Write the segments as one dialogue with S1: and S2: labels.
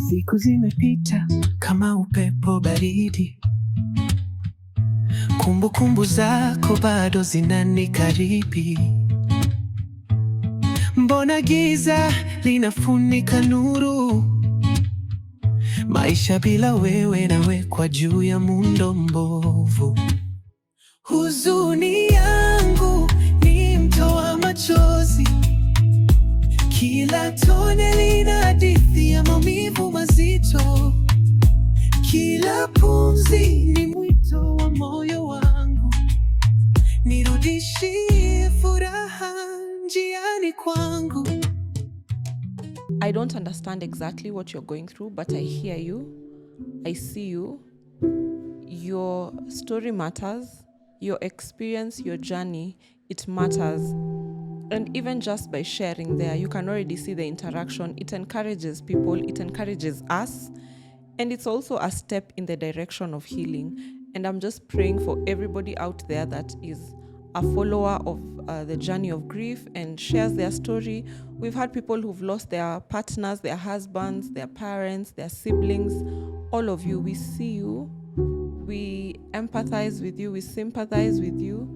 S1: Siku zimepita kama upepo baridi, kumbukumbu zako bado zinanikaribi. Mbona giza linafunika nuru? Maisha bila wewe nawekwa juu ya muundo mbovu. Huzuni yangu ni mto wa machozi, kila tone lina hadithi ya maumivu mazito. Kila pumzi ni mwito wa moyo wangu, nirudishie furaha njiani kwangu.
S2: I don't understand exactly what you're going through, but I hear you, I see you. Your story matters, your experience, your journey, it matters. And even just by sharing there, you can already see the interaction. It encourages people, it encourages us, and it's also a step in the direction of healing. And I'm just praying for everybody out there that is a follower of the journey of grief and shares their story. We've had people who've lost their partners, their husbands, their parents, their siblings. All of you, we see you, we empathize with you, we sympathize with you,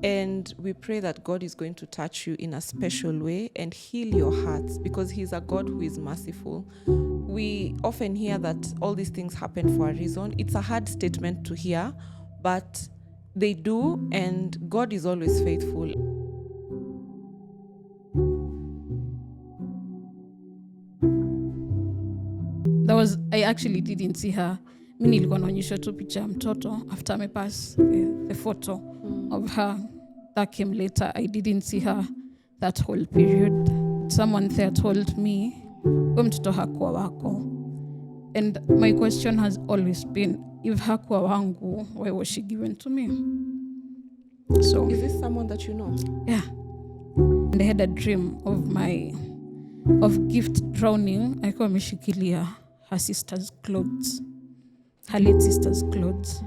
S2: and we pray that God is going to touch you in a special way and heal your hearts, because He's a God who is merciful. We often hear that all these things happen for a reason. It's a hard statement to hear, but they do, and God is always faithful.
S3: I actually didn't see her. Mimi nilikuwa naonyesha tu picha ya mtoto after amepass the photo of her. That came later. I didn't see her that whole period. Someone there told me, "We mtoto hakuwa wako." And my question has always been, if hakuwa wangu, why was she given to me? So
S2: is this someone that you know?
S3: Yeah. And I had a dream of Gift drowning. Alikuwa ameshikilia her sister's clothes, her late sister's clothes.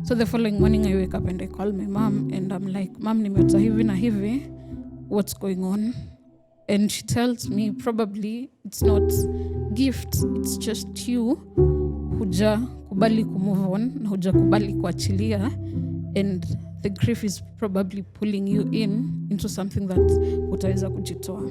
S3: So the following morning I wake up and I call my mom and I'm like, "Mom, nimeota hivi na hivi. What's going on?" And she tells me probably it's not Gift, it's just you huja kubali kumove on na huja kubali kuachilia, and the grief is probably pulling you into something that utaweza kujitoa.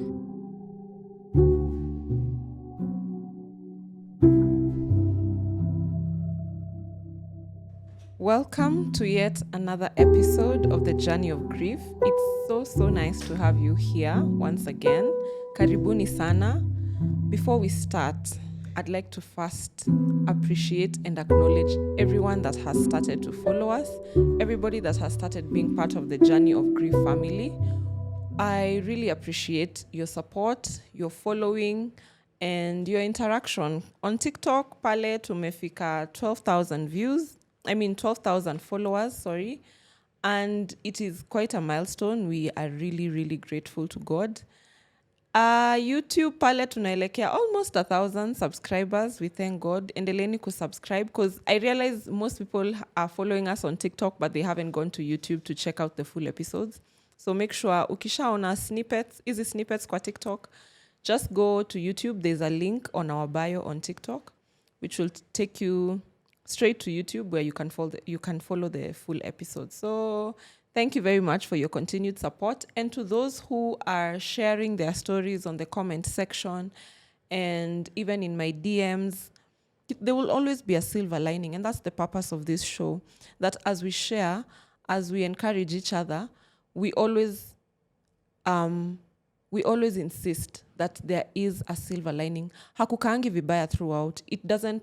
S2: Welcome to yet another episode of the Journey of Grief. It's so nice to have you here once again. Karibuni sana. Before we start, I'd like to first appreciate and acknowledge everyone that has started to follow us, everybody that has started being part of the Journey of Grief family. I really appreciate your support, your following, and your interaction. On TikTok, pale tumefika 12,000 followers, sorry. And it is quite a milestone. We are really grateful to God. YouTube pale tunaelekea almost 1,000 subscribers. We thank God. Endeleeni kusubscribe, because I realize most people are following us on TikTok, but they haven't gone to YouTube to check out the full episodes. So make sure ukishaona easy snippets kwa TikTok, just go to YouTube. There's a link on our bio on TikTok, which will take you straight to YouTube, where you can follow the full episode. So thank you very much for your continued support. And to those who are sharing their stories on the comment section and even in my DMs, there will always be a silver lining. And that's the purpose of this show, that as we share, as we encourage each other, we always insist that there is a silver lining. Hakukaangi vibaya throughout.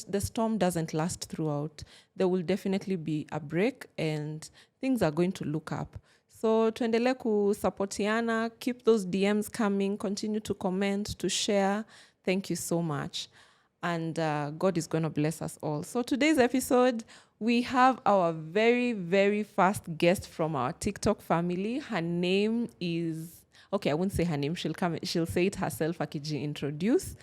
S2: The storm doesn't last throughout. There will definitely be a break and things are going to look up. So tuendelee kusapotiana, keep those DMs coming, continue to comment, to share. Thank you so much. And God is going to bless us all. So today's episode, we have our very first guest from our TikTok family. Her name is... Okay, I won't say her name. She'll say it herself, akiji introduce.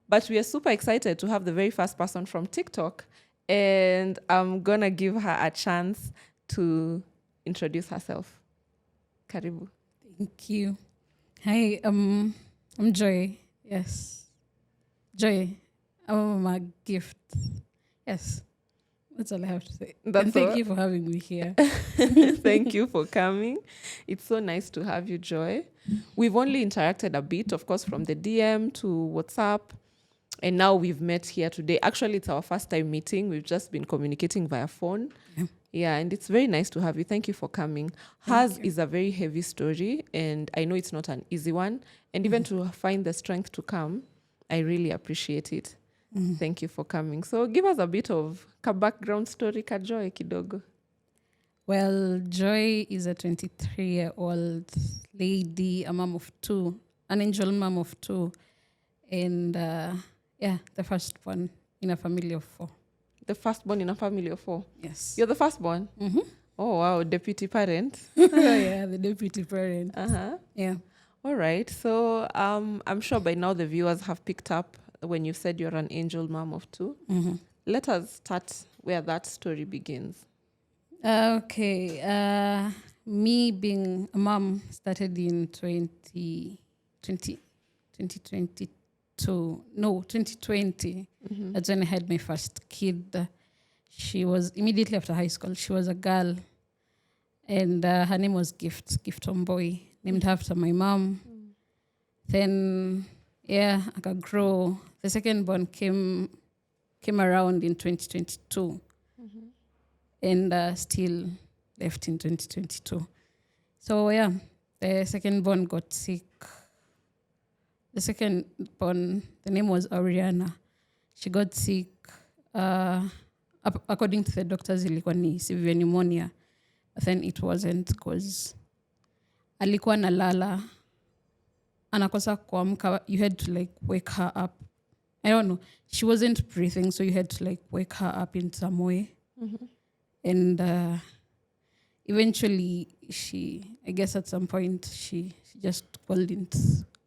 S2: But we are super excited to have the very first person from TikTok. And I'm going to give her a chance to introduce herself. Karibu.
S3: Thank you. Hi, I'm Joy. Yes. Joy. Oh, my gift. Yes. That's all I have to say.
S2: That's
S3: and thank
S2: all.
S3: you for having me here.
S2: Thank you for coming. It's so nice to have you, Joy. We've only interacted a bit, of course, from the DM to WhatsApp. And now we've met here today. Actually, it's our first time meeting. We've just been communicating via phone. Yeah, and it's very nice to have you. Thank you for coming. Hers is a very heavy story, and I know it's not an easy one. And even to find the strength to come, I really appreciate it. Thank you for coming. So give us a bit of ka background story ka Joy kidogo.
S3: Well, Joy is a 23-year-old lady, a mom of two, an angel mom of two. And the firstborn in a family of 4.
S2: The firstborn in a family of 4?
S3: Yes.
S2: You're the firstborn?
S3: Mm-hmm.
S2: Oh, wow. Deputy parent?
S3: Yeah, the deputy parent.
S2: Uh-huh.
S3: Yeah.
S2: All right. So I'm sure by now the viewers have picked up when you said you're an angel mom of 2.
S3: Mm-hmm.
S2: Let us start where that story begins.
S3: Okay. Me being a mom started in 2020. That's when I had my first kid. She was immediately after high school. She was a girl. And her name was Gift Wambui, named after my mom. Then, I could grow. The second born came around in 2022. And still left in 2022. So, the second born got sick. The second born, the name was Oriana. She got sick. According to the doctors, ilikuwa ni severe pneumonia. But then it wasn't because alikuwa nalala. Anakosa kuamka. You had to like wake her up. I don't know. She wasn't breathing, so you had to like wake her up in some way. And eventually, I guess at some point, she just couldn't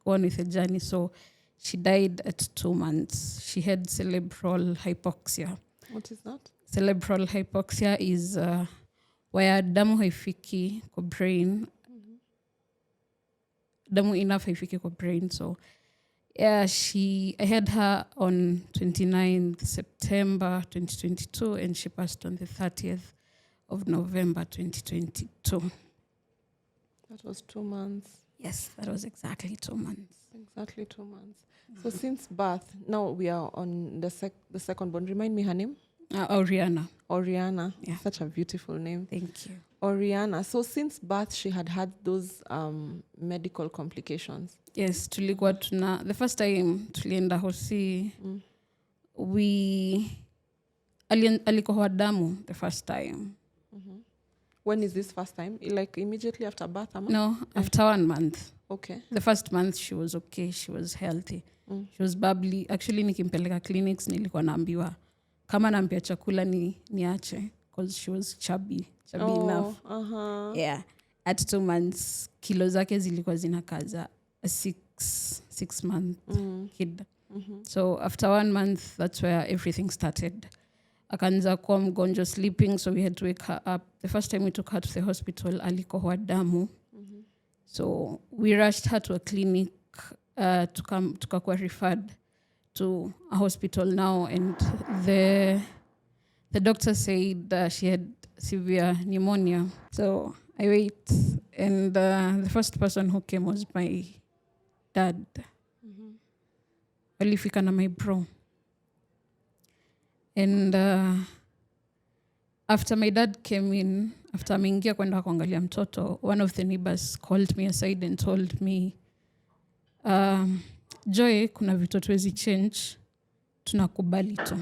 S3: go on with the journey. So she died at 2 months. She had cerebral hypoxia.
S2: What is that?
S3: Cerebral hypoxia is where damu haifiki kwa brain. Damu enough haifiki kwa brain. So I had her on 29th September 2022, and she passed on the 30th of November 2022.
S2: That was 2 months.
S3: Yes, that was exactly 2 months.
S2: Exactly 2 months. So since birth, now we are on the second born. Remind me her name?
S3: Oriana.
S2: Oriana.
S3: Yeah.
S2: Such a beautiful name.
S3: Thank you.
S2: Oriana. So since birth, she had those medical complications.
S3: Yes, tulikuwa the first time tulienda hosi, alikohoa damu the first time.
S2: When is this first time? Like immediately after birth?
S3: No, after 1 month.
S2: Okay.
S3: The first month she was okay, she was healthy. She was bubbly. Actually nikimpeleka clinics nilikuwa naambiwa kama nampia chakula niache, because she was chubby enough. Yeah. At 2 months kilo zake zilikuwa zinakaza a 6 month kid. So after 1 month, that's where everything started. Akaanza kuwa mgonjwa, sleeping, so we had to wake her up. The first time we took her to the hospital, alikohoa damu. So we rushed her to a clinic, tukakuwa referred to a hospital now, and the doctor said she had severe pneumonia. So I wait, and the first person who came was my dad. Alifika na my bro. And after my dad came in, after ameingia kwenda kuangalia mtoto, one of the neighbors called me aside and told me, Joy, kuna vitu tuwezi change, tunakubali tu.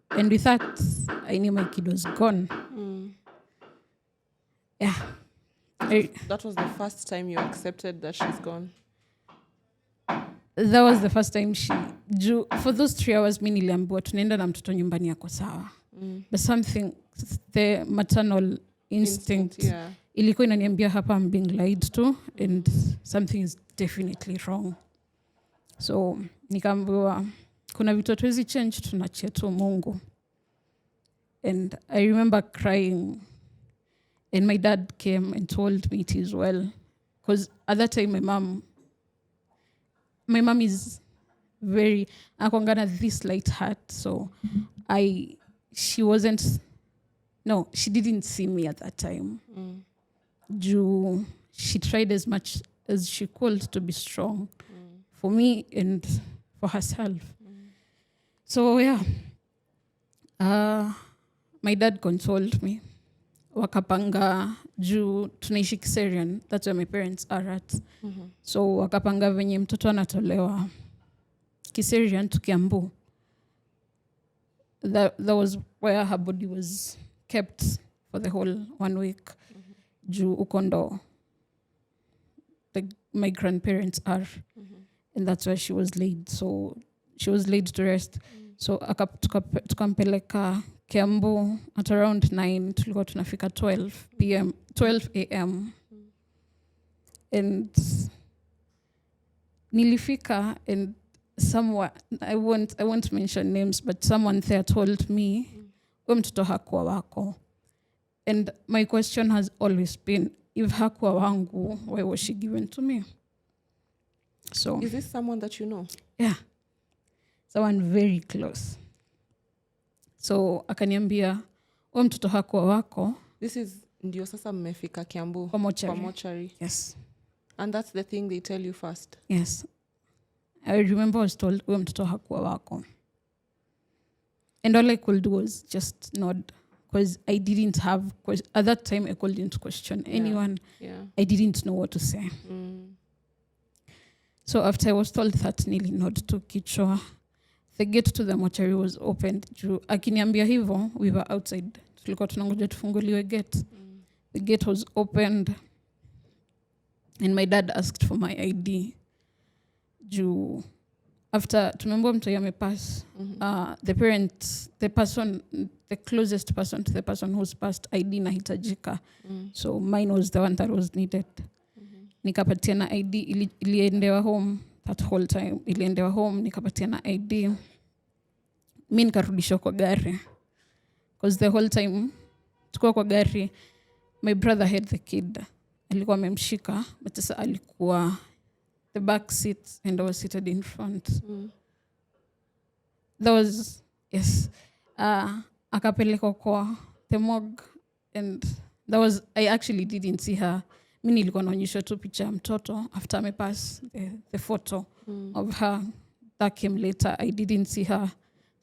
S3: And with that, I knew my kid was gone. Yeah.
S2: That was the first time you accepted that she's gone?
S3: That was the first time for those 3 hours, mi niliambiwa tunaenda na mtoto nyumbani yako sawa. But something, the maternal instinct, ilikuwa inaniambia hapa I'm being lied to, and something is definitely wrong. So nikaambiwa kuna vitu tuwezi change, tunachia tu Mungu. And I remember crying, and my dad came and told me it is well, because at that time my mom is very akwangana this light heart, so she didn't see me at that time. She tried as much as she could to be strong for me and for herself. So yeah, my dad consoled me. Wakapanga juu tunaishi Kiserian, that's where my parents are at. So wakapanga venye mtoto anatolewa Kiserian to Kiambu. That was where her body was kept for the whole 1 week. Juu ukondo my grandparents are, and that's where she was laid. So she was laid to rest. So tukampeleka Kiambu at around 9, tulikuwa tunafika 12 a.m. And nilifika, and someone, I won't mention names, but someone there told me, mtoto hakuwa wako. And my question has always been, if hakuwa wangu, why was she given to me? So
S2: is this someone that you know?
S3: Yeah, someone very close. So akaniambia, mtoto hakuwa wako.
S2: This is ndio sasa mmefika Kiambu
S3: kwa mortuary.
S2: Yes. And that's the thing they tell you first.
S3: Yes. I remember I was told mtoto hakuwa wako. And all I could do was just nod, because I didn't have, at that time I couldn't question anyone.
S2: Yeah.
S3: I didn't know what to say. So after I was told that, nili nod to kichwa. The gate to the mortuary was opened. Akiniambia hivyo, we were outside. Tulikuwa tunangoja tufunguliwe gate. The gate was opened, and my dad asked for my ID. After tumembo mtu yamepass, the closest person to the person who's passed, ID nahitajika. So mine was the one that was needed. Nikapatiana ID, iliendewa home that whole time. Iliendewa home, nikapatiana ID. Mi nikarudishwa kwa gari. Because the whole time, tukuwa kwa gari, my brother had the kid. Alikuwa memshika, but sasa alikuwa the back seat and I was seated in front. That was, yes. Akapelekwa kwa the morgue, and that was, I actually didn't see her. Mi nilikuwa naonyeshwa tu picha ya mtoto after amepass the photo of her. That came later. I didn't see her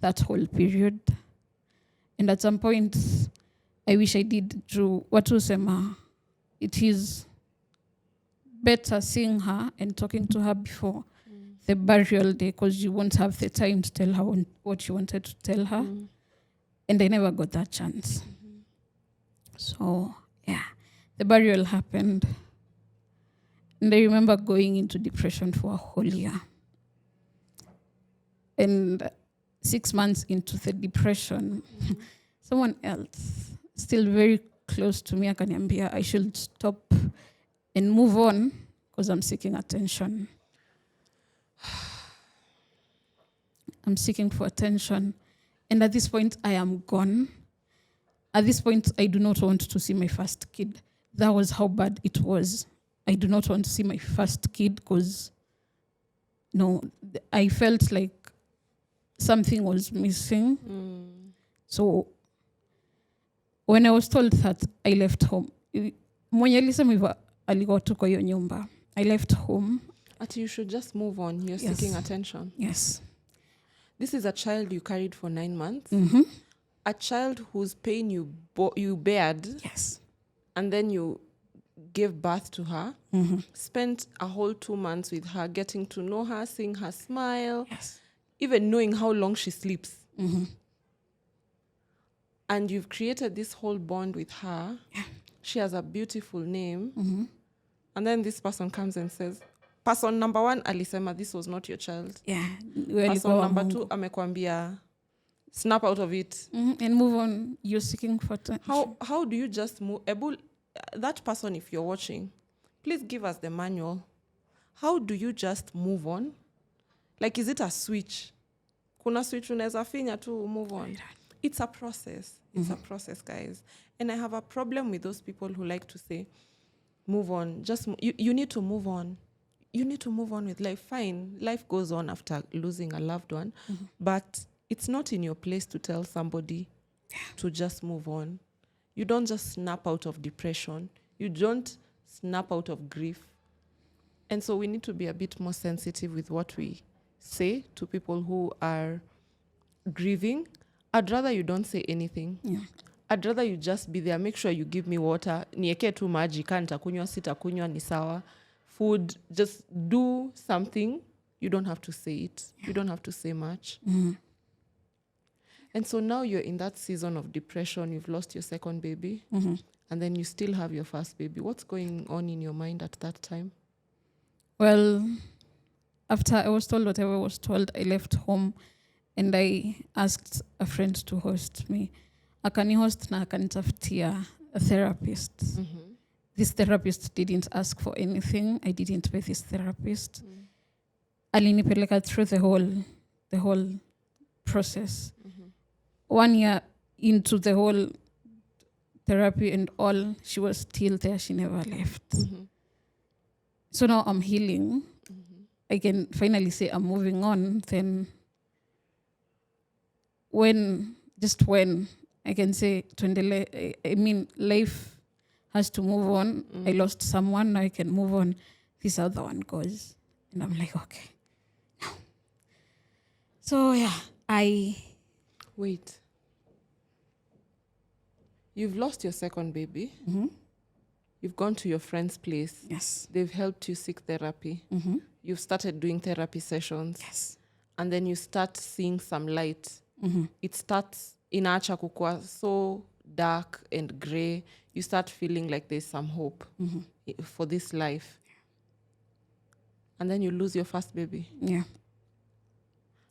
S3: that whole period. And at some point, I wish I did. Watu sema, it is better seeing her and talking to her before the burial day, because you won't have the time to tell her what you wanted to tell her. And I never got that chance. So, yeah, the burial happened. And I remember going into depression for a whole year. And 6 months into the depression, someone else, still very close to me, akaniambia I should stop and move on because I'm seeking attention. I'm seeking for attention. And at this point, I am gone. At this point, I do not want to see my first kid. That was how bad it was. I do not want to see my first kid because, no, I felt like something was missing. So when I was told that, I left home. Mwenye alisema hivyo alikuwa tu kwa hiyo nyumba. I left home.
S2: You should just move on. You're seeking attention.
S3: Yes.
S2: This is a child you carried for 9 months. A child whose pain you bared.
S3: Yes.
S2: And then you gave birth to her. Spent a whole 2 months with her, getting to know her, seeing her smile.
S3: Yes.
S2: Even knowing how long she sleeps. And you've created this whole bond with her.
S3: Yeah.
S2: She has a beautiful name. And then this person comes and says, person number 1, alisema this was not your child.
S3: Yeah.
S2: Person number 2, amekwambia, snap out of it.
S3: And move on. You're seeking for attention.
S2: How do you just move? That person, if you're watching, please give us the manual. How do you just move on? Like, is it a switch? Kuna switch unaweza finya to move on. It's a process. It's a process, guys. And I have a problem with those people who like to say, move on. You need to move on. you need to move on with life. Fine, life goes on after losing a loved one, but it's not in your place to tell somebody to just move on. You don't just snap out of depression. You don't snap out of grief. And so we need to be a bit more sensitive with what we say to people who are grieving. I'd rather you don't say anything.
S3: Yeah.
S2: I'd rather you just be there. Make sure you give me water. Nieke tu maji, ka nitakunywa, sitakunywa, ni sawa. Food, just do something. You don't have to say it. You don't have to say much. And so now you're in that season of depression. You've lost your second baby. And then you still have your first baby. What's going on in your mind at that time?
S3: Well, after I was told whatever I was told, I left home and I asked a friend to host me. Akani host na akanitafutia a therapist. This therapist didn't ask for anything. I didn't pay this therapist. Alinipeleka through the whole process. 1 year into the whole therapy and all, she was still there. She never left. So now I'm healing. I can finally say I'm moving on. Then when I can say, I mean, life has to move on. I lost someone, now I can move on. This other one goes. And I'm like, okay. No. So yeah,
S2: Wait. You've lost your second baby. You've gone to your friend's place.
S3: Yes.
S2: They've helped you seek therapy. You've started doing therapy sessions.
S3: Yes.
S2: And then you start seeing some light. It starts inaacha kukua so dark and gray. You start feeling like there's some hope for this life. And then you lose your first baby.
S3: Yeah.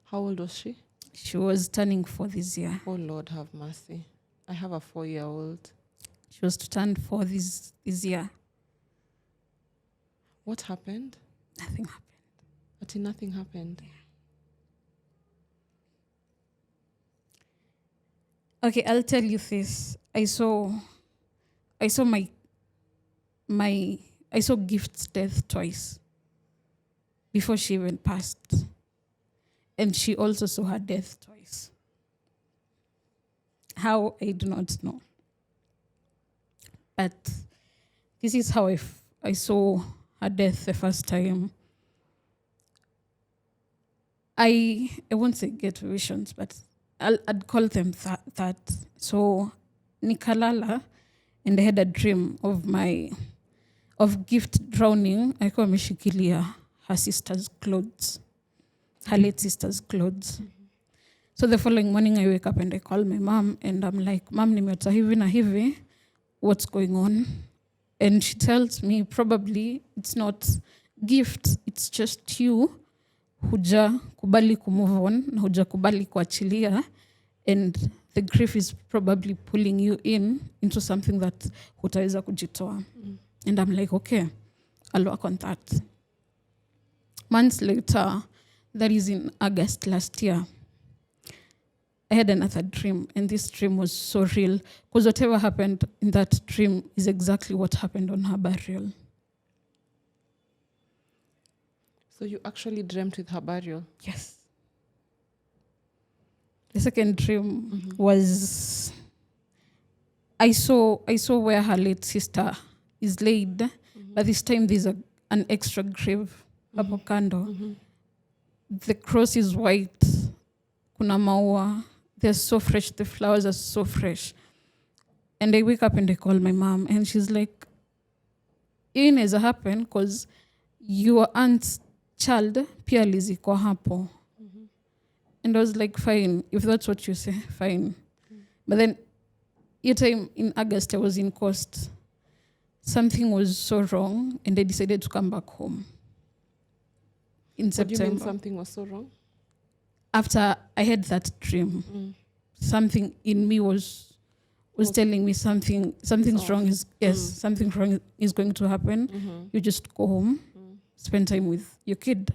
S2: How old was she?
S3: She was turning 4 this year.
S2: Oh, Lord, have mercy. I have a 4-year-old.
S3: She was to turn 4 this year.
S2: What happened?
S3: Nothing happened.
S2: Nothing happened.
S3: Okay, I'll tell you this. I saw Gift's death twice before she even passed. And she also saw her death twice. How, I do not know. But this is how I saw her death the first time. I won't say get visions, but I'd call them that. So nikalala, and I had a dream of Gift drowning. I call ameshikilia her sister's clothes, her late sister's clothes. So the following morning, I wake up and I call my mom, and I'm like, Mom, nimeota hivi na hivi. What's going on? And she tells me probably it's not Gift, it's just you huja kubali kumove on, huja kubali kuachilia, and the grief is probably pulling you into something that hutaweza kujitoa. And I'm like, okay, I'll work on that. Months later, that is in August last year, I had another dream, and this dream was so real because whatever happened in that dream is exactly what happened on her burial.
S2: So you actually dreamt with her burial?
S3: Yes. The second dream was I saw where her late sister is laid, but this time there's an extra grave hapo kando. The cross is white, kuna maua. They're so fresh, the flowers are so fresh. And I wake up and I call my mom, and she's like, it inaweza happen because your aunt's child pia alizikwa hapo. And I was like, fine, if that's what you say, fine. But then, your time in August, I was in Coast. Something was so wrong, and I decided to come back home. In September.
S2: What do you mean something was so wrong?
S3: After I had that dream, something in me was telling me something's wrong. Something wrong is going to happen. You just go home, spend time with your kid,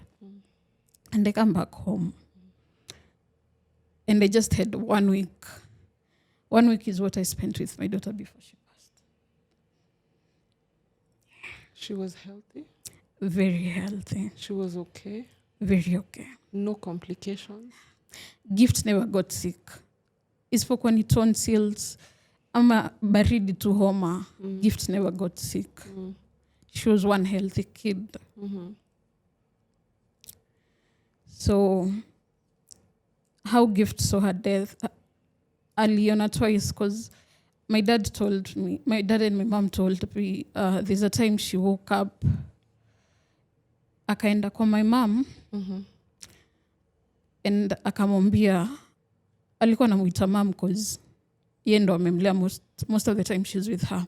S3: and I come back home. And I just had 1 week. 1 week is what I spent with my daughter before she passed.
S2: She was healthy?
S3: very healthy.
S2: She was okay.
S3: Very okay.
S2: No complications.
S3: Gift never got sick. Isipokuwa ni tonsils ama baridi tu homa. Gift never got sick. She was one healthy kid. So how Gift saw her death, aliona twice because my dad and my mom told me there's a time she woke up, akaenda kwa my mom and akamwambia, alikuwa anamuita mom because yeye ndo amemlea most of the time she's with her.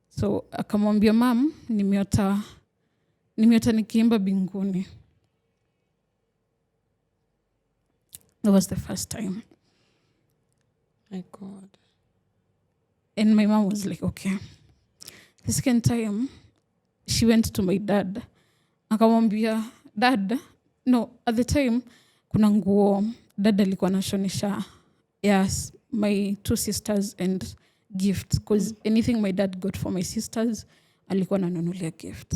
S3: So akamwambia, mom, nimeota nikiimba binguni. That was the first time.
S2: My God.
S3: And my mom was like, okay. The second time, she went to my dad. Akamwambia, dad, no, at the time, kuna nguo, dad alikuwa anashonesha. Yes, my 2 sisters and gifts. Because anything my dad got for my sisters, alikuwa ananunulia gift.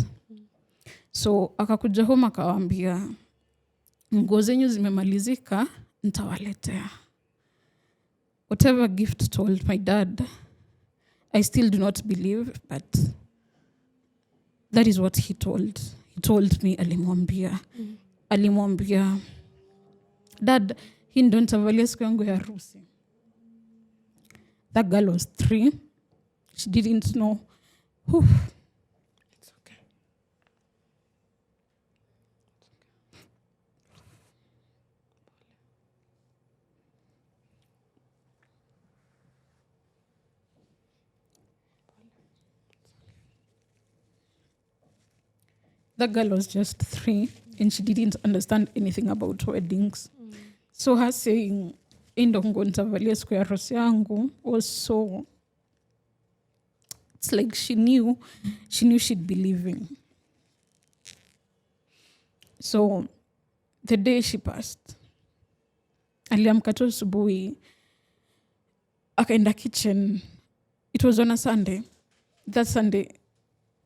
S3: So, akakuja home akawaambia, nguo zenyu zimemalizika, nitawaletea. Whatever Gift told my dad, I still do not believe, but that is what he told. He told me, alimwambia, dad, hii ndo nitavalia siku yangu ya harusi. That girl was 3. She didn't know.
S2: It's okay.
S3: That girl was just 3 and she didn't understand anything about weddings. So her saying, ndo nguo nitavalia siku ya harusi yangu was so, it's like she knew she'd be leaving. So the day she passed, aliamka tu asubuhi, akaenda kitchen. It was on a Sunday. That Sunday,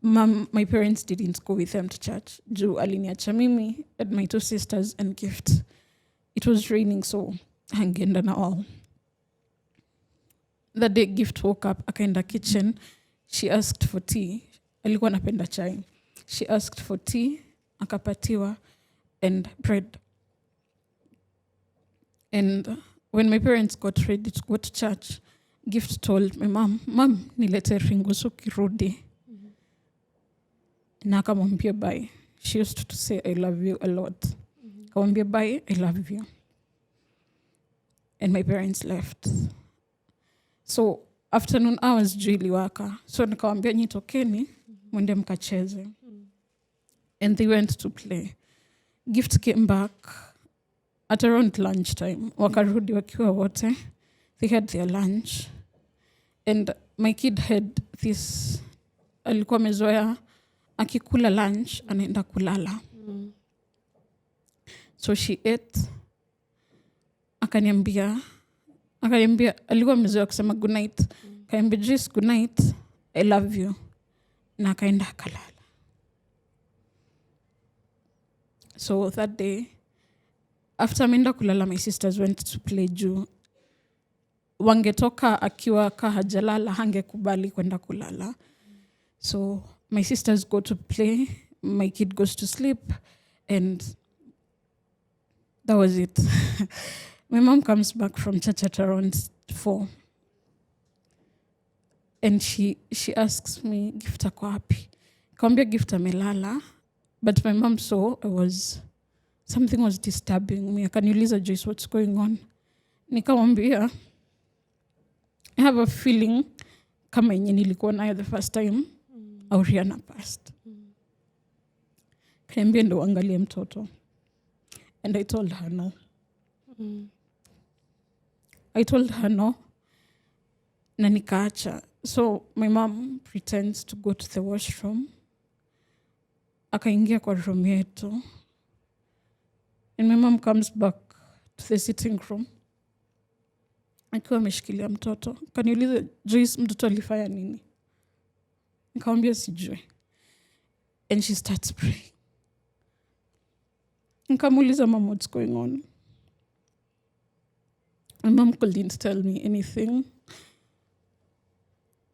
S3: my parents didn't go with them to church. Juu aliniacha mimi and my 2 sisters and Gift. It was raining, so hangeenda na all. That day Gift woke up, akaenda kitchen. She asked for tea. Alikuwa anapenda chai. She asked for tea, akapatiwa, and bread. And when my parents got ready to go to church, Gift told my mom, nilete ringo so kirudi. Na akamwambia bye. She used to say, I love you a lot. Akamwambia bye, I love you. And my parents left. So afternoon hours juu iliwaka. So nikamwambia nyitokeni, mwende mkacheze. And they went to play. Gift came back at around lunchtime. Wakarudi wakiwa wote. They had their lunch. And my kid had this, alikuwa amezoea akikula lunch anaenda kulala. So she ate. Akaniambia alikuwa amezoea kusema good night. Akaniambia just good night, I love you. Na akaenda akalala. So that day, after ameenda kulala, my sisters went to play juu. Wangetoka akiwa hajalala, hangekubali kwenda kulala. So my sisters go to play, my kid goes to sleep, and that was it. My mom comes back from church at around 4. And she asks me, Gift ako wapi? Nikamwambia Gift amelala. But my mom saw something was disturbing me. Akaniuliza, Joyce, what's going on? Nikamwambia, I have a feeling kama yenye nilikuwa nayo the first time Auriana passed. Kaniambia ndo angalie mtoto. And I told her no. I told her no. Na nikaacha. So my mom pretends to go to the washroom. Akaingia kwa room yetu. And my mom comes back to the sitting room. Akiwa ameshikilia mtoto. Kaniuliza, Joyce, mtoto alifanya nini? Nikamwambia sijui. And she starts praying. Nikamuuliza mom, what's going on? My mom couldn't tell me anything.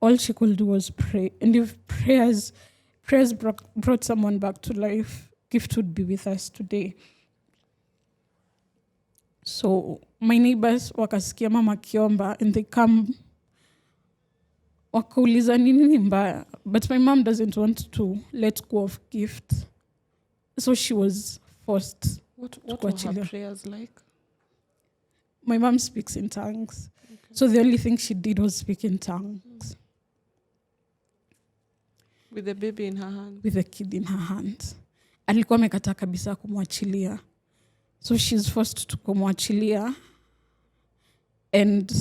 S3: All she could do was pray. And if prayers brought someone back to life, Gift would be with us today. So my neighbors wakasikia mama kiomba and they come wakauliza nini ni mbaya. But my mom doesn't want to let go of Gift. So she was forced.
S2: What were her prayers like?
S3: My mom speaks in tongues. Okay. So the only thing she did was speak in tongues.
S2: With the baby in her hand?
S3: With the kid in her hand. Alikuwa amekataa kabisa kumwachilia. So she's forced to kumwachilia. And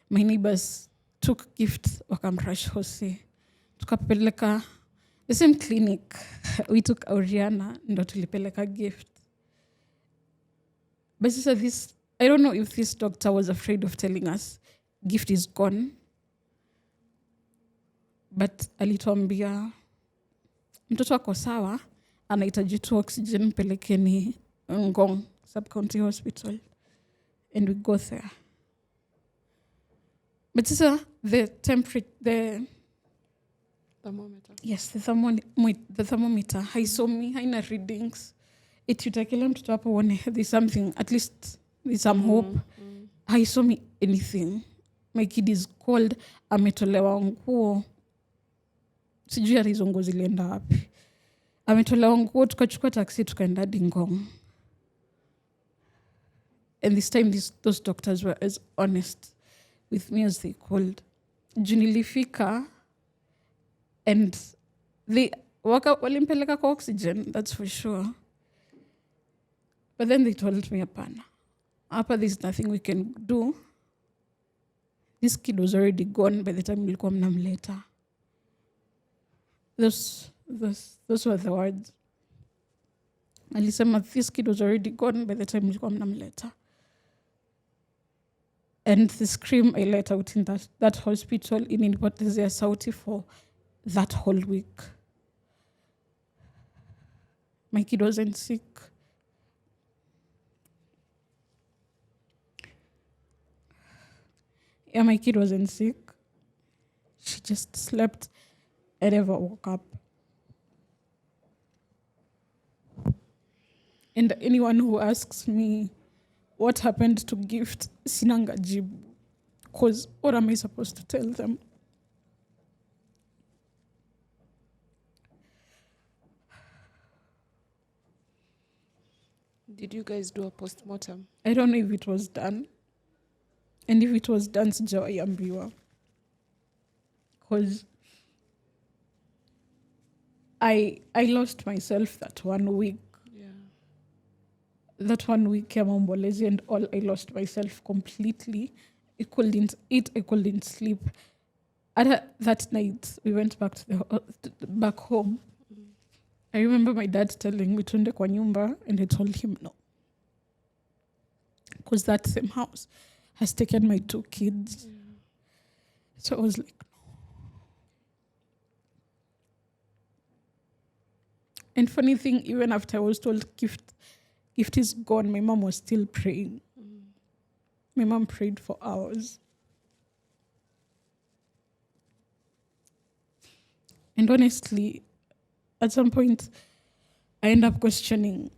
S3: my neighbors took Gift wakamrush hosi. Tukapeleka the same clinic. We took Auriana ndo tulipeleka Gift. But this, I don't know if this doctor was afraid of telling us Gift is gone. But alituambia mtoto ako sawa, anahitaji tu oxygen, pelekeni Ngong Sub-County Hospital. And we go there. But the temperature, the
S2: thermometer.
S3: Yes, the thermometer haisomi, haina readings. Itutakile mtoto hapo uone there's something, at least there's some hope. Haisomi anything. My kid is cold, ametolewa nguo. Sijui ya hizo nguo zilienda wapi. Ametolewa nguo, tukachukua taxi tukaenda hadi Ngong. And this time those doctors were as honest with me as they could. Junilifika and they walimpeleka kwa oxygen, that's for sure. But then they told me, apana, Apa, there's nothing we can do. This kid was already gone by the time nilikuwa mnamleta. Those were the words. Alisema, this kid was already gone by the time nilikuwa mnamleta. And the scream I let out in that hospital ilinipotezea sauti for that whole week. My kid wasn't sick. Yeah, my kid wasn't sick. She just slept and never woke up. And anyone who asks me what happened to Gift, sinanga jibu. Because what am I supposed to tell them?
S2: Did you guys do a post-mortem?
S3: I don't know if it was done. And if it was done, sijawahi ambiwa. Because I lost myself that 1 week.
S2: Yeah.
S3: That 1 week ya maombolezi and all, I lost myself completely. I couldn't eat, I couldn't sleep. That night, we went back back home. I remember my dad telling me tuende kwa nyumba, and I told him no. Because that same house has taken my 2 kids.
S2: Yeah.
S3: So I was like, no. And funny thing, even after I was told Gift is gone, my mom was still praying. My mom prayed for hours. And honestly, at some point, I end up questioning,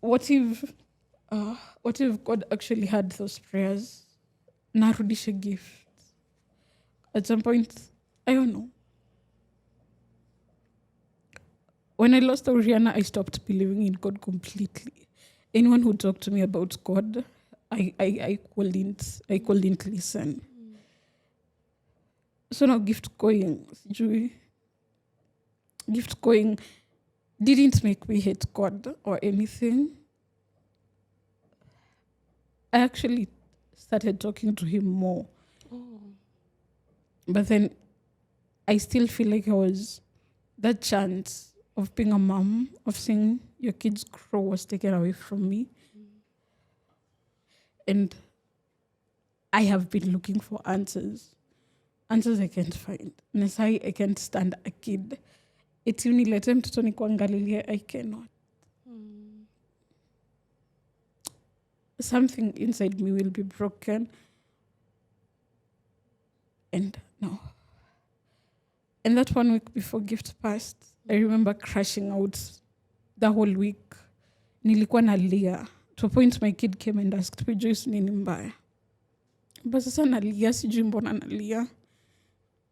S3: what if God actually had those prayers? Narudishe Gift. At some point, I don't know. When I lost Auriana, I stopped believing in God completely. Anyone who talked to me about God, I couldn't listen. So now Gift going didn't make me hate God or anything. I actually started talking to him more.
S2: Oh.
S3: But then I still feel like I was that chance of being a mom, of seeing your kids grow, was taken away from me. And I have been looking for answers I can't find. And I can't stand a kid eti unilete mtoto ni kuangalilia, I cannot. Something inside me will be broken. And no. And that 1 week before gift passed, I remember crashing out the whole week. Nilikuwa nalia. To a point my kid came and asked me, Joyce, nini mbaya? But sasa nalia, sijui mbona nalia.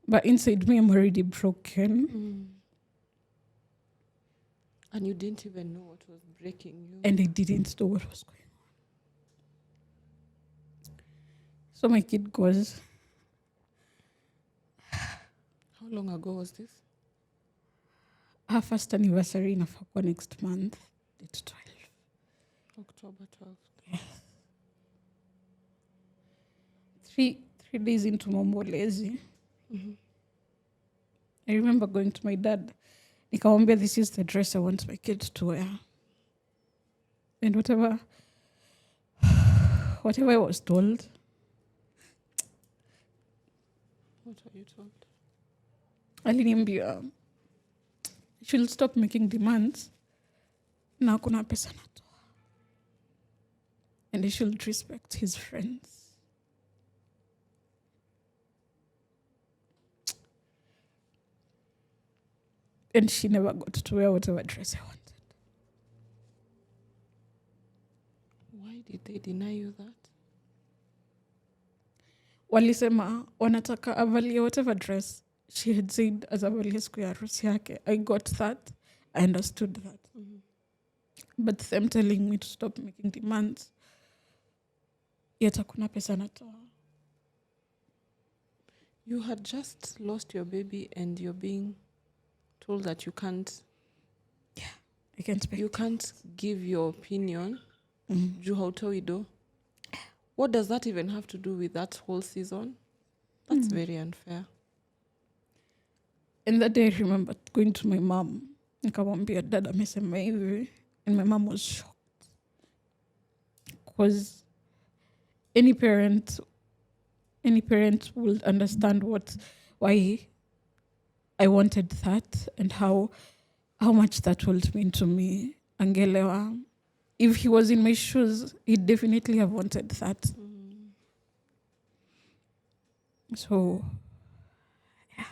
S3: But inside me, I'm already broken.
S2: And you didn't even know what was breaking you.
S3: And I didn't know what was going on. So my kid goes.
S2: How long ago was this?
S3: Her first anniversary in Afakwa next month. It's 12.
S2: October 12th.
S3: Yes. 3 days into Mombolezi. I remember going to my dad. Nikamwambia, this is the dress I want my kids to wear. And whatever I was told.
S2: What were you told?
S3: Aliniambia, she'll stop making demands. Na hakuna pesa natoa. And he should respect his friends. And she never got to wear whatever dress I wanted.
S2: Why did they deny you that?
S3: Walisema wanataka avalie whatever dress she had said as avalie siku ya harusi yake. I got that. I understood that. But them telling me to stop making demands, yet hakuna pesa natoa.
S2: You had just lost your baby and you're being told that you can't.
S3: Yeah, I can't speak.
S2: You can't give your opinion. Juu hautoi do. What does that even have to do with that whole season? That's very unfair.
S3: And that day I remember going to my mom. Nikamwambia dad amesema hivi. And my mom was shocked. Because any parent would understand why I wanted that and how much that would mean to me. Angelewa. If he was in my shoes, he'd definitely have wanted that. So, yeah.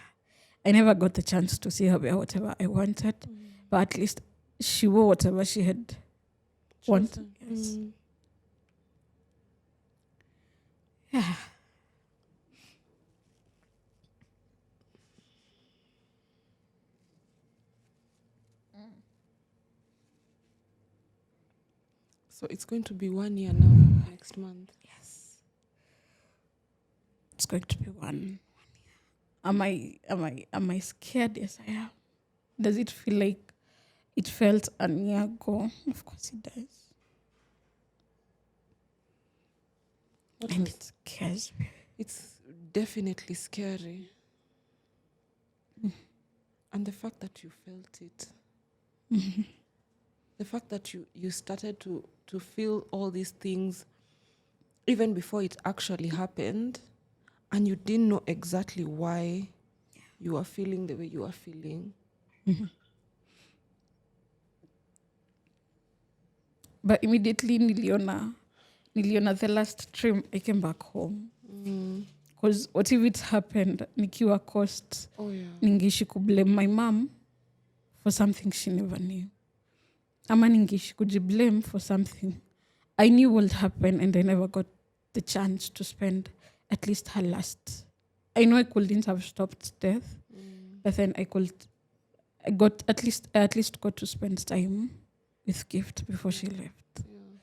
S3: I never got the chance to see her wear whatever I wanted. But at least she wore whatever she had wanted. Yes. Yeah.
S2: So it's going to be 1 year now, next month.
S3: Yes. It's going to be 1 year. Am I scared? Yes, I am. Does it feel like it felt a year ago? Of course it does. And it scares me.
S2: It's definitely scary. And the fact that you felt it. The fact that you started to feel all these things even before it actually happened, and you didn't know exactly why you were feeling the way you were feeling.
S3: But immediately niliona the last trim, I came back home. Because what if it happened nikiwa cost, ningeishi kublame my mom for something she never knew. Ama ningeishi kujiblame for something I knew would happen and I never got the chance to spend at least her last. I know I couldn't have stopped death, but then I at least got to spend time with Gift before she left.
S2: Yeah.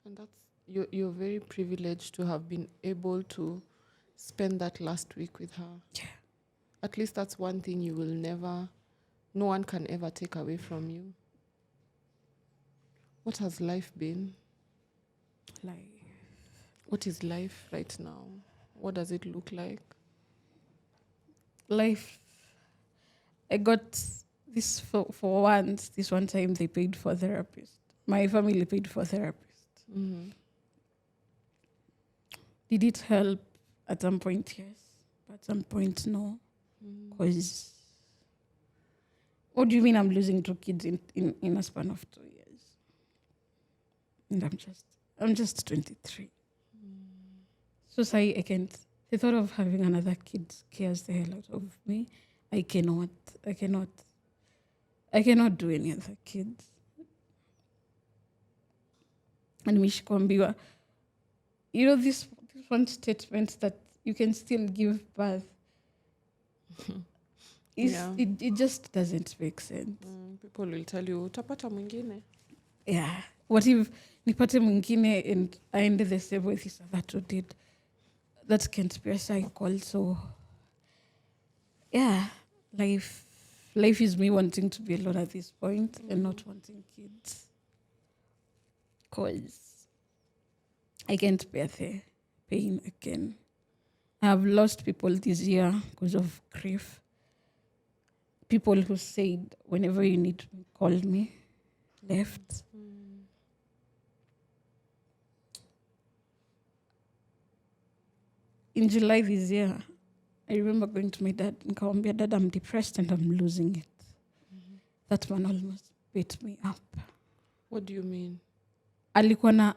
S2: And that's you're very privileged to have been able to spend that last week with her.
S3: Yeah.
S2: At least that's one thing no one can ever take away from you. What has life been? What is life right now? What does it look like?
S3: Life. I got this for once. This one time they paid for a therapist. My family paid for a therapist. Did it help? At some point, yes. But at some point, no. Because What do you mean I'm losing 2 kids in a span of 2 years? And I'm just 23. So say I can't. The thought of having another kid scares the hell out of me. I cannot do any other kids. And Mishkwambiwa, this one statement that you can still give birth. It just doesn't make sense.
S2: People will tell you, utapata mwingine.
S3: Yeah. What if nipate mwingine and I end the same way this other two did? That can't be a cycle. So, yeah, life is me wanting to be alone at this point and not wanting kids. Because I can't bear the pain again. I have lost people this year because of grief. People who said, whenever you need me, call me, left. In July this year, I remember going to my dad and calling me, Dad, I'm depressed and I'm losing it. That man almost beat me up.
S2: What do you mean?
S3: Alikuwa na,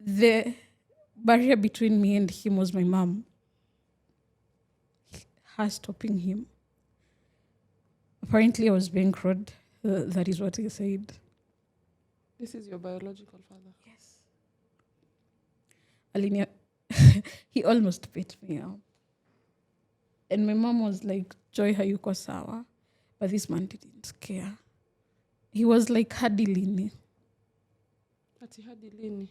S3: the barrier between me and him was my mom. Her stopping him. Apparently, I was being crude. That is what he said.
S2: This is your biological father?
S3: Yes. Alinia, he almost beat me up. And my mom was like, Joy, hayuko sawa. But this man didn't care. He was like, hadi lini.
S2: Ati hadi lini?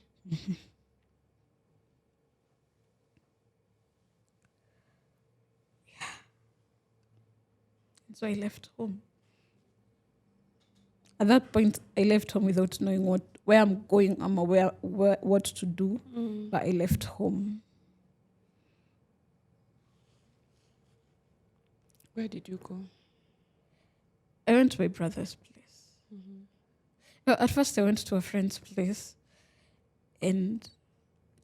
S3: Yeah. So I left home. At that point, I left home without knowing where I'm going or what to do. But I left home.
S2: Where did you go?
S3: I went to my brother's place. Well, at first, I went to a friend's place. And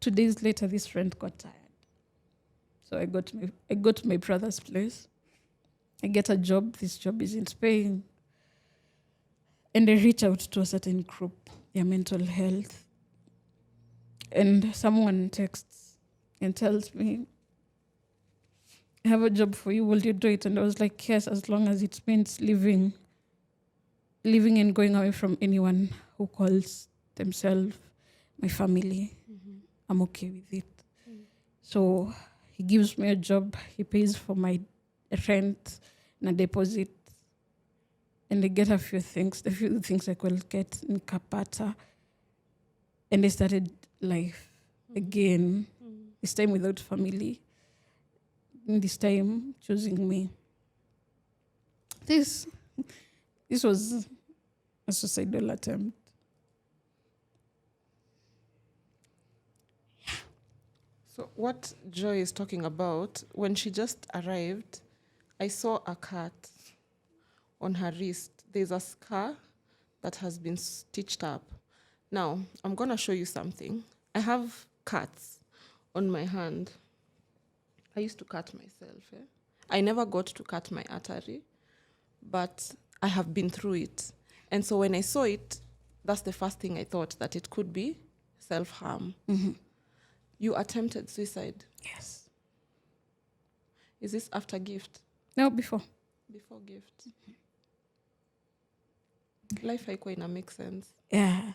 S3: 2 days later, this friend got tired. So I go to my brother's place. I get a job. This job isn't paying. And I reach out to a certain group, their mental health. And someone texts and tells me, I have a job for you. Will you do it? And I was like, yes, as long as it means living and going away from anyone who calls themselves my family. I'm okay with it. So he gives me a job. He pays for my rent and a deposit. And I get a few things I could get in Kapata. And I started life again, this time without family. And this time choosing me. This was a suicidal attempt.
S2: So what Joy is talking about, when she just arrived, I saw a cut on her wrist. There's a scar that has been stitched up. Now, I'm going to show you something. I have cuts on my hand. I used to cut myself. I never got to cut my artery, but I have been through it. And so when I saw it, that's the first thing I thought, that it could be self-harm. You attempted suicide?
S3: Yes.
S2: Is this after gift?
S3: No, before.
S2: Before gift. Life haikuwa ina make sense.
S3: Yeah.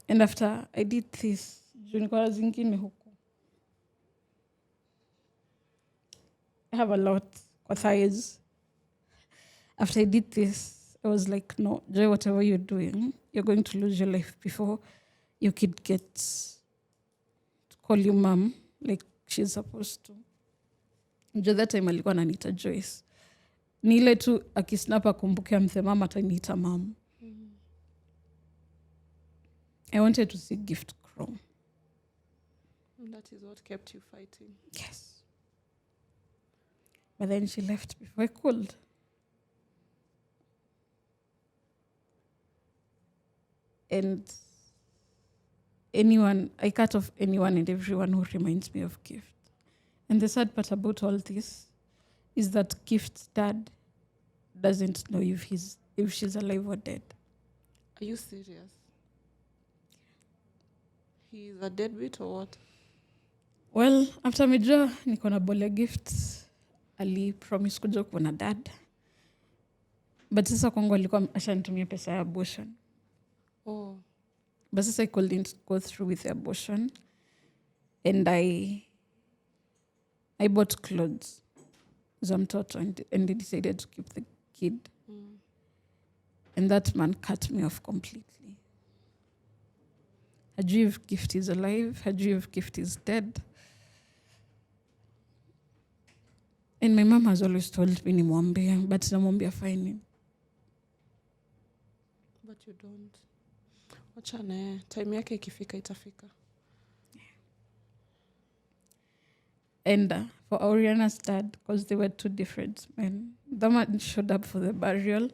S3: And after I did this, nilikuwa zingine huko. I have a lot kwa thighs. After I did this, I was like, no, Joy, whatever you're doing, you're going to lose your life before your kid gets to call you mom like she's supposed to. Joy, that time alikuwa ananiita Joyce. Ni ile tu akisnapa kumbuke mama ataniita mom. I wanted to see Gift grow.
S2: And that is what kept you fighting.
S3: Yes. But then she left before I could. And I cut off anyone and everyone who reminds me of Gift. And the sad part about all this is that Gift's dad doesn't know if she's alive or dead.
S2: Are you serious? He is a deadbeat or what?
S3: Well, after amejua niko na bole gifts, ali promise kuja kuona dad. But sasa kwangu alikuwa ashanitumia pesa ya abortion.
S2: Oh.
S3: But sasa I couldn't go through with the abortion. And I bought clothes za mtoto and they decided to keep the kid. And that man cut me off completely. Hajui if gift is alive, hajui if gift is dead. And my mom has always told me nimwambie, but namwambia fine.
S2: But you don't. Wachane, time yake ikifika itafika.
S3: And for Oriana's dad, because they were two different men, the man showed up for the burial.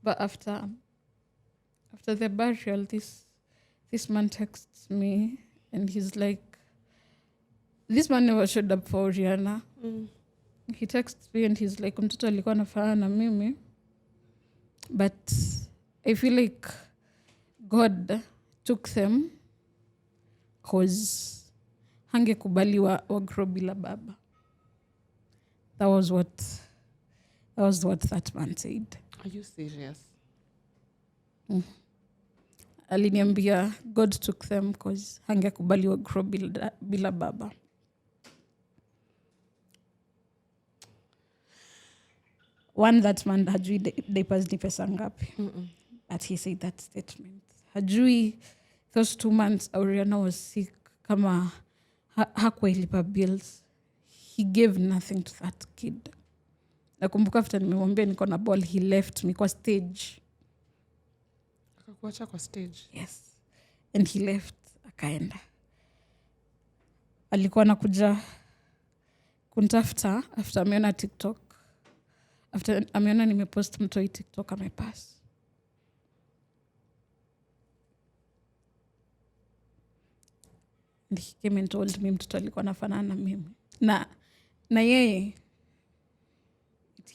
S3: But after the burial, this man texts me and he's like, this man never showed up for Oriana. He texts me and he's like, mtoto alikuwa anafanana na mimi. But I feel like God took them because hangekubali wagrow bila baba. That was what that man said.
S2: Are you serious?
S3: Aliniambia God took them because hangekubali wagrow bila baba. One, that man hajui diapers ni pesa ngapi. But he said that statement. Hajui those 2 months Oriana was sick kama hakuwa ilipa bills. He gave nothing to that kid. Nakumbuka after nimemwambia niko na ball, he left me kwa stage.
S2: Akakuacha kwa stage?
S3: Yes. And he left, akaenda. Alikuwa anakuja kunitafuta after ameona TikTok. After ameona nimepost mtoi TikTok amepass. And he came and told me mtoto alikuwa anafanana na mimi. Na yeye,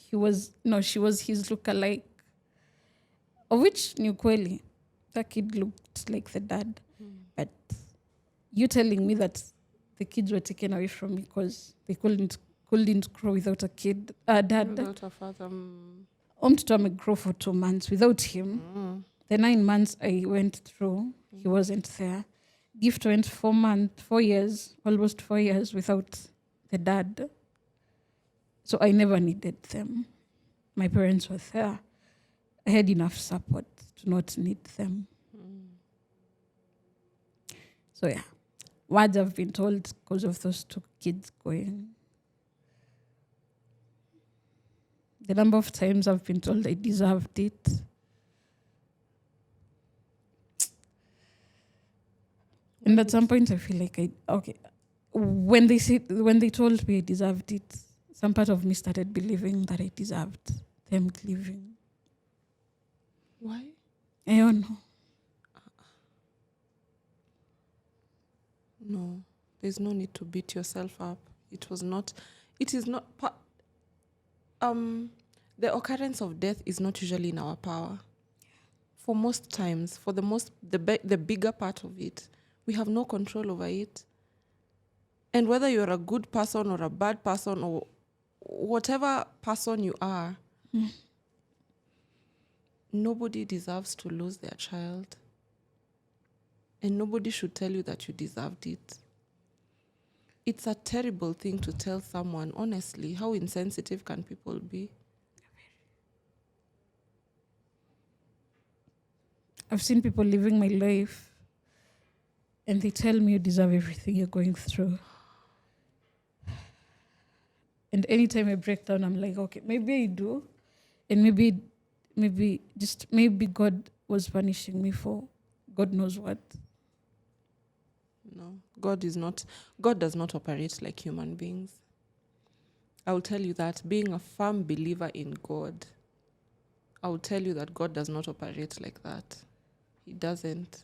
S3: she was his lookalike. Of which ni ukweli. That kid looked like the dad. But you telling me that the kids were taken away from me because they couldn't grow without a kid, dad.
S2: Without a father.
S3: Mtoto amegrow for 2 months without him. The 9 months I went through, he wasn't there. Gift went 4 years, almost 4 years without the dad. So I never needed them. My parents were there. I had enough support to not need them. So yeah, words I've been told because of those 2 kids going. The number of times I've been told I deserved it. And at some point I feel like when they told me I deserved it, some part of me started believing that I deserved them leaving.
S2: Why?
S3: I don't know.
S2: No, there's no need to beat yourself up. It is not. The occurrence of death is not usually in our power. For most times, for the bigger part of it, we have no control over it. And whether you're a good person or a bad person or whatever person you are, nobody deserves to lose their child. And nobody should tell you that you deserved it. It's a terrible thing to tell someone. Honestly, how insensitive can people be?
S3: I've seen people living my life and they tell me you deserve everything you're going through. And anytime I break down, I'm like, okay, maybe I do. And maybe God was punishing me for God knows what.
S2: No, God does not operate like human beings. I will tell you that, being a firm believer in God, I will tell you that God does not operate like that. He doesn't.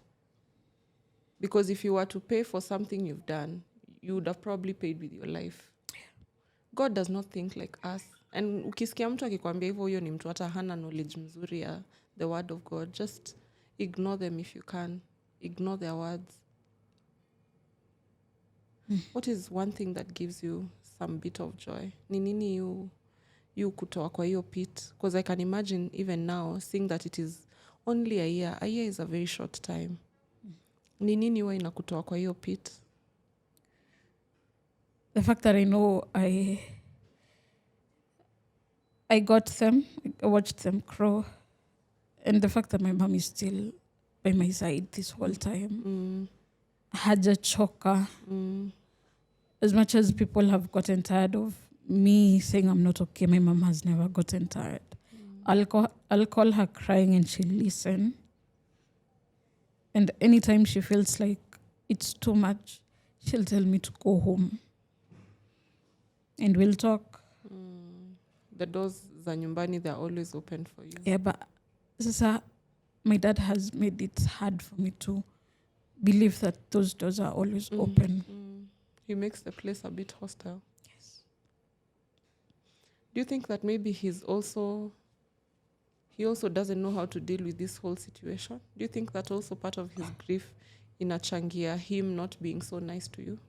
S2: Because if you were to pay for something you've done, you would have probably paid with your life. God does not think like us. And ukisikia mtu akikwambia hivyo, huyo ni mtu hata hana knowledge mzuri ya the word of God. Just ignore them if you can. Ignore their words. What is one thing that gives you some bit of joy? Ni nini you kutoa kwa hiyo pit? Because I can imagine even now, seeing that it is only a year. A year is a very short time. Ni nini huwa inakutoa kwa hiyo pit?
S3: The fact that I know I got them, I watched them grow, and the fact that my mom is still by my side this whole time. Hajachoka. As much as people have gotten tired of me saying I'm not okay, my mom has never gotten tired. I'll call her crying and she'll listen. And anytime she feels like it's too much, she'll tell me to go home. And we'll talk.
S2: The doors za nyumbani, they're always open for you.
S3: Yeah, but sasa, my dad has made it hard for me to believe that those doors are always open.
S2: He makes the place a bit hostile.
S3: Yes.
S2: Do you think that maybe he also doesn't know how to deal with this whole situation? Do you think that also part of his grief inachangia him not being so nice to you?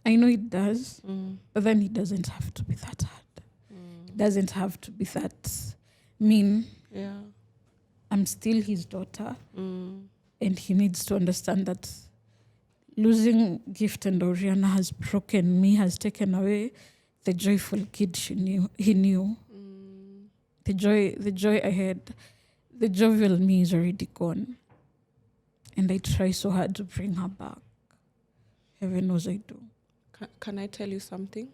S3: I know it does, but then he doesn't have to be that hard. He doesn't have to be that mean.
S2: Yeah.
S3: I'm still his daughter, and he needs to understand that losing Gift and Oriana has broken me, has taken away the joyful kid he knew. The joy I had, the jovial me is already gone. And I try so hard to bring her back. Heaven knows I do.
S2: Can I tell you something?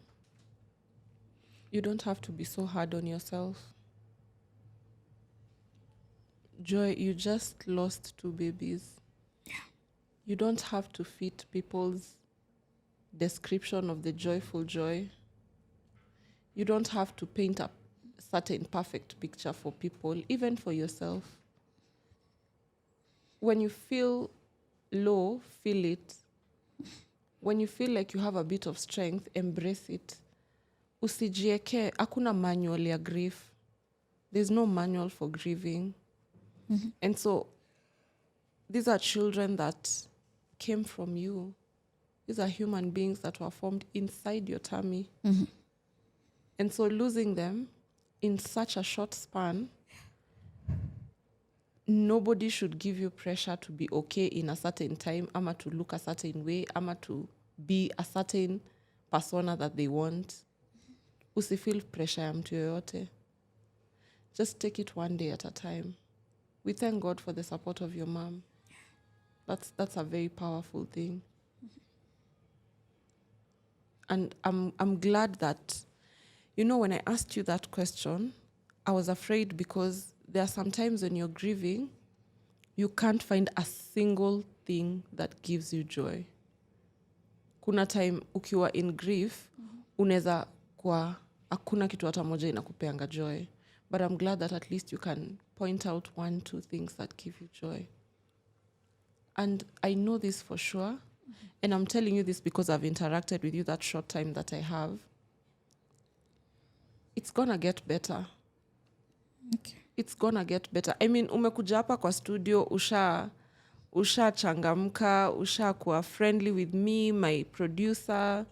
S2: You don't have to be so hard on yourself. Joy, you just lost 2 babies.
S3: Yeah.
S2: You don't have to fit people's description of the joyful joy. You don't have to paint a certain perfect picture for people, even for yourself. When you feel low, feel it. When you feel like you have a bit of strength, embrace it. Usijieke, hakuna manual ya grief. There's no manual for grieving. And so, these are children that came from you. These are human beings that were formed inside your tummy. And so losing them in such a short span, nobody should give you pressure to be okay in a certain time, ama to look a certain way, ama to be a certain persona that they want. Usifeel pressure ya mtu yoyote. Just take it one day at a time. We thank God for the support of your mom. That's a very powerful thing. And I'm glad that, when I asked you that question, I was afraid because there are some times when you're grieving, you can't find a single thing that gives you joy. Kuna time ukiwa in grief, unaweza kwa hakuna kitu hata moja inakupeanga joy. But I'm glad that at least you can point out 1-2 things that give you joy. And I know this for sure. And I'm telling you this because I've interacted with you that short time that I have. It's gonna get better.
S3: Okay.
S2: It's gonna get better. I mean, umekuja hapa kwa studio, usha changamka, usha kuwa friendly with me, my producer.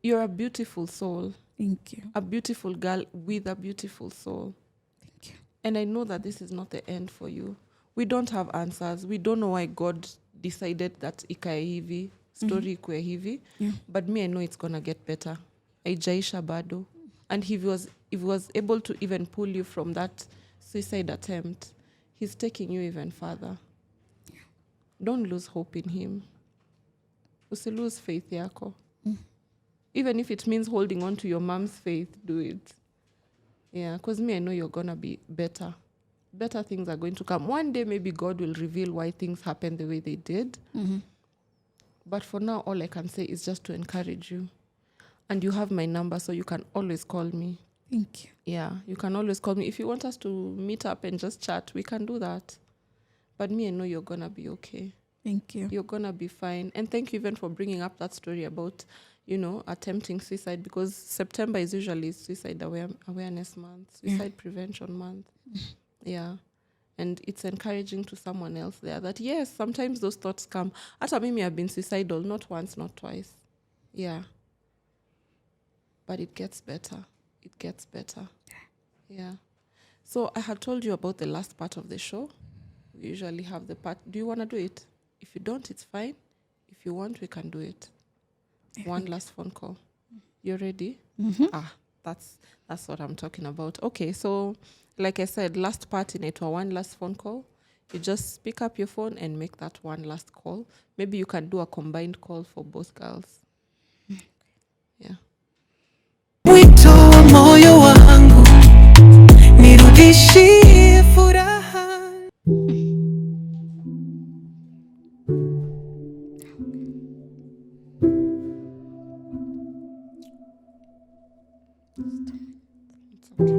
S2: You're a beautiful soul.
S3: Thank you.
S2: A beautiful girl with a beautiful soul.
S3: Thank you.
S2: And I know that this is not the end for you. We don't have answers. We don't know why God decided that ikae hivi, story ikue hivi.
S3: Yeah.
S2: But me, I know it's gonna get better. Haijaisha bado. And if he was able to even pull you from that suicide attempt, he's taking you even further.
S3: Yeah.
S2: Don't lose hope in him. Usi lose faith yako. Even if it means holding on to your mom's faith, do it. Yeah, because me, I know you're going to be better. Better things are going to come. One day, maybe God will reveal why things happened the way they did. But for now, all I can say is just to encourage you. And you have my number, so you can always call me.
S3: Thank you.
S2: Yeah, you can always call me. If you want us to meet up and just chat, we can do that. But me, I know you're going to be okay.
S3: Thank you.
S2: You're going to be fine. And thank you even for bringing up that story about attempting suicide, because September is usually suicide awareness month, suicide prevention month. Yeah. And it's encouraging to someone else there that, yes, sometimes those thoughts come. Ata mimi have been suicidal, not once, not twice. Yeah. But it gets better. It gets better. Yeah. So I had told you about the last part of the show. We usually have the part. Do you want to do it? If you don't, it's fine. If you want, we can do it. One last phone call. You ready? That's what I'm talking about. Okay, so like I said, last part in it, or one last phone call. You just pick up your phone and make that one last call. Maybe you can do a combined call for both girls. Yeah.
S1: Wito wa moyo wangu nirudishie furaha.
S2: It's okay.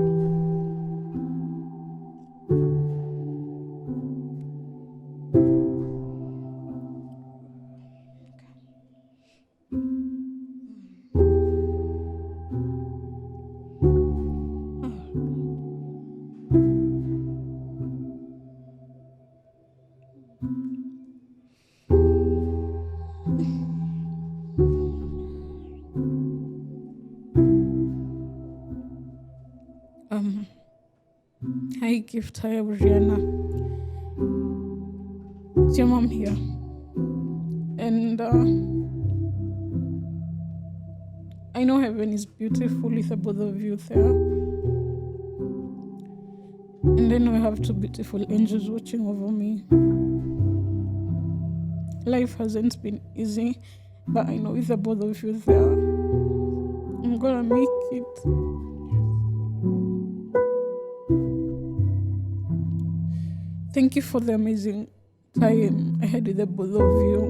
S3: Hi, Gift. Hi, Brianna. Is your mom here? And I know heaven is beautiful with the both of you there. And then I have two beautiful angels watching over me. Life hasn't been easy, but I know with the both of you there, I'm gonna make it. Thank you for the amazing time I had with the both of you.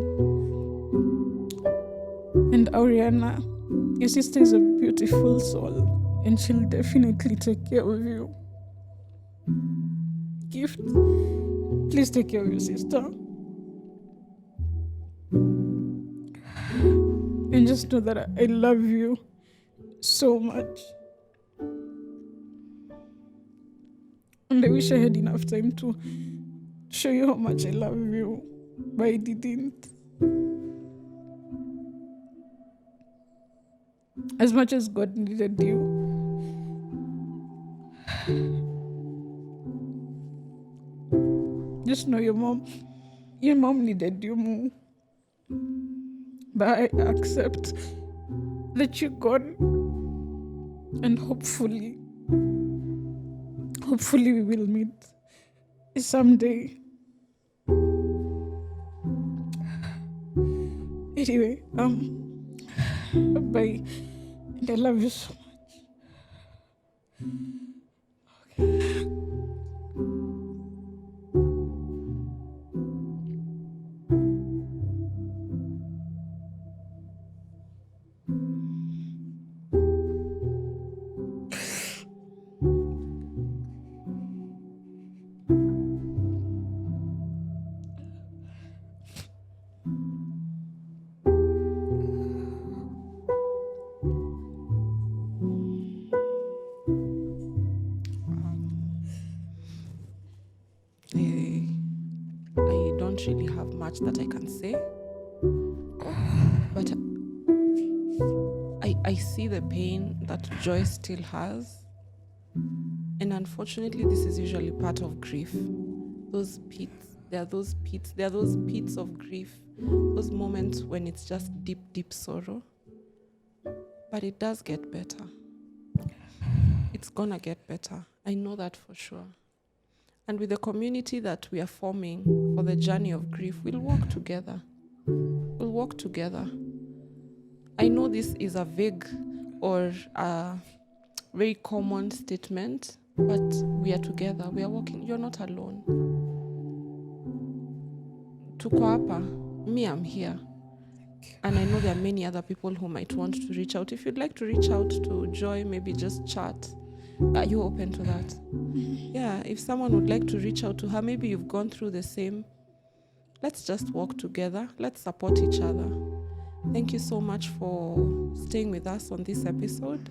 S3: And Ariana, your sister is a beautiful soul, and she'll definitely take care of you. Gift, please take care of your sister. And just know that I love you so much. And I wish I had enough time to show you how much I love you, but I didn't. As much as God needed you, just know your mom needed you more. But I accept that you're gone, and hopefully we will meet someday. Anyway, bye. And I love you so much. Okay.
S2: I don't really have much that I can say, but I see the pain that Joy still has, and unfortunately this is usually part of grief. There are those pits of grief, those moments when it's just deep sorrow. But it does get better. It's gonna get better. I know that for sure. And with the community that we are forming for the journey of grief, we'll walk together. I know this is a vague or a very common statement, but we are together. We are walking. You're not alone. Tuko hapa. Me, I'm here. And I know there are many other people who might want to reach out. If you'd like to reach out to Joy, maybe just chat. Are you open to that? Yeah, if someone would like to reach out to her, maybe you've gone through the same. Let's just walk together. Let's support each other. Thank you so much for staying with us on this episode,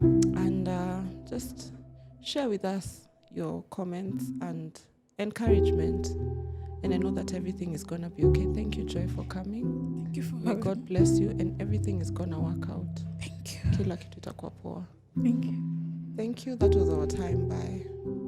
S2: and just share with us your comments and encouragement. And I know that everything is going to be okay. Thank you, Joy, for coming.
S3: Thank you for
S2: May
S3: having
S2: God bless you, and everything is going to work out.
S3: Thank you.
S2: Kila kitu itakuwa poa.
S3: Thank you.
S2: Thank you. That was our time. Bye.